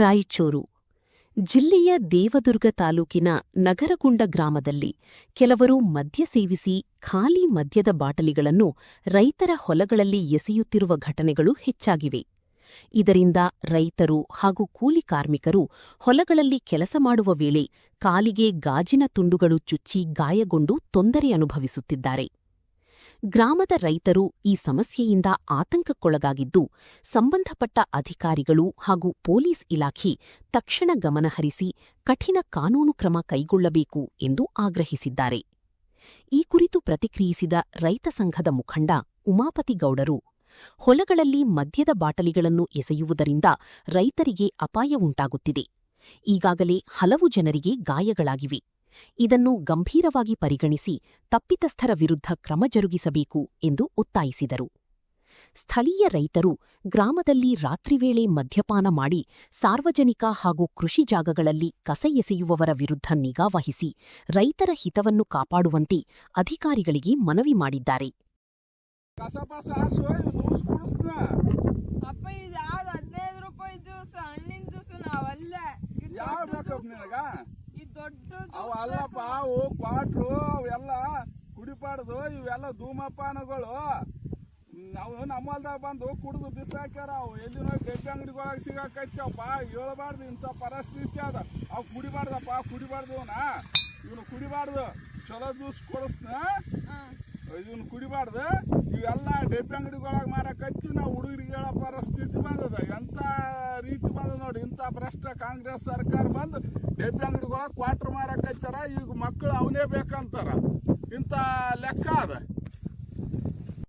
ರಾಯಚೂರು ಜಿಲ್ಲೆಯ ದೇವದುರ್ಗ ತಾಲೂಕಿನ ನಗರಗುಂಡ ಗ್ರಾಮದಲ್ಲಿ ಕೆಲವರು ಮದ್ಯ ಸೇವಿಸಿ ಖಾಲಿ ಮದ್ಯದ ಬಾಟಲಿಗಳನ್ನು ರೈತರ ಹೊಲಗಳಲ್ಲಿ ಎಸೆಯುತ್ತಿರುವ ಘಟನೆಗಳು ಹೆಚ್ಚಾಗಿವೆ. ಇದರಿಂದ ರೈತರು ಹಾಗೂ ಕೂಲಿ ಕಾರ್ಮಿಕರು ಹೊಲಗಳಲ್ಲಿ ಕೆಲಸ ಮಾಡುವ ವೇಳೆ ಕಾಲಿಗೆ ಗಾಜಿನ ತುಂಡುಗಳು ಚುಚ್ಚಿ ಗಾಯಗೊಂಡು ತೊಂದರೆ ಅನುಭವಿಸುತ್ತಿದ್ದಾರೆ. ಗ್ರಾಮದ ರೈತರು ಈ ಸಮಸ್ಯೆಯಿಂದ ಆತಂಕಕ್ಕೊಳಗಾಗಿದ್ದು, ಸಂಬಂಧಪಟ್ಟ ಅಧಿಕಾರಿಗಳು ಹಾಗೂ ಪೊಲೀಸ್ ಇಲಾಖೆ ತಕ್ಷಣ ಗಮನಹರಿಸಿ ಕಠಿಣ ಕಾನೂನು ಕ್ರಮ ಕೈಗೊಳ್ಳಬೇಕು ಎಂದು ಆಗ್ರಹಿಸಿದ್ದಾರೆ. ಈ ಕುರಿತು ಪ್ರತಿಕ್ರಿಯಿಸಿದ ರೈತ ಸಂಘದ ಮುಖಂಡ ಉಮಾಪತಿ ಗೌಡರು, ಹೊಲಗಳಲ್ಲಿ ಮದ್ಯದ ಬಾಟಲಿಗಳನ್ನು ಎಸೆಯುವುದರಿಂದ ರೈತರಿಗೆ ಅಪಾಯ ಉಂಟಾಗುತ್ತಿದೆ. ಈಗಾಗಲೇ ಹಲವು ಜನರಿಗೆ ಗಾಯಗಳಾಗಿವೆ. ಇದನ್ನು ಗಂಭೀರವಾಗಿ ಪರಿಗಣಿಸಿ ತಪ್ಪಿತಸ್ಥರ ವಿರುದ್ಧ ಕ್ರಮ ಜರುಗಿಸಬೇಕು ಎಂದು ಒತ್ತಾಯಿಸಿದರು. ಸ್ಥಳೀಯ ರೈತರು ಗ್ರಾಮದಲ್ಲಿ ರಾತ್ರಿ ವೇಳೆ ಮದ್ಯಪಾನ ಮಾಡಿ ಸಾರ್ವಜನಿಕ ಹಾಗೂ ಕೃಷಿ ಜಾಗಗಳಲ್ಲಿ ಕಸ ಎಸೆಯುವವರ ವಿರುದ್ಧ ನಿಗಾವಹಿಸಿ ರೈತರ ಹಿತವನ್ನು ಕಾಪಾಡುವಂತೆ ಅಧಿಕಾರಿಗಳಿಗೆ ಮನವಿ ಮಾಡಿದ್ದಾರೆ. ಅಲ್ಲಪ್ಪ ಅವು ಕ್ವಾಟ್ರು ಅವೆಲ್ಲ ಕುಡಿಬಾರ್ದು. ಇವೆಲ್ಲ ಧೂಮಪಾನಗಳು ಅವು ನಮ್ಮಲ್ದಾಗ ಬಂದು ಕುಡಿದು ಬಿಸಾಕ್ಯಾರ. ಅವು ಎಲ್ಲಿ ನೋಡಿ ಡಬ್ಬಿ ಅಂಗಡಿಗಳಾಗ ಸಿಗಾಕೈತಪ್ಪ. ಹೇಳ್ಬಾರ್ದು, ಇಂಥ ಪರಿಸ್ಥಿತಿ ಅದ. ಅವು ಕುಡಿಬಾರ್ದಪ್ಪ, ಕುಡಿಬಾರ್ದು. ಇವನು ಕುಡಿಬಾರ್ದು. ಚಲೋ ಜ್ಯೂಸ್ ಕೊಡಿಸ್ನ, ಇವನು ಕುಡಿಬಾರ್ದು. ಇವೆಲ್ಲ ಡಬ್ಬಿ ಅಂಗಡಿಗಳಾಗ ಮಾರಕಚ್ಚಿ ನಾವು ಹುಡುಗರಿಗೆ ಹೇಳೋ ಪರಿಸ್ಥಿತಿ ಬಂದದ. ಎಂಥ ರೀತಿ ಬಂದ ನೋಡಿ. ಇಂಥ ಭ್ರಷ್ಟ ಕಾಂಗ್ರೆಸ್ ಸರ್ಕಾರ ಬಂದು ಡಬ್ಬಿ ಅಂಗಡಿಗಳಾಗ ಕ್ವಾರ್ಟರ್ ಮಾರಕಚ್ಚಾರ. ಈಗ ಮಕ್ಕಳು ಅವನೇ ಬೇಕಂತಾರ. ಇಂಥ ಲೆಕ್ಕ ಅದ.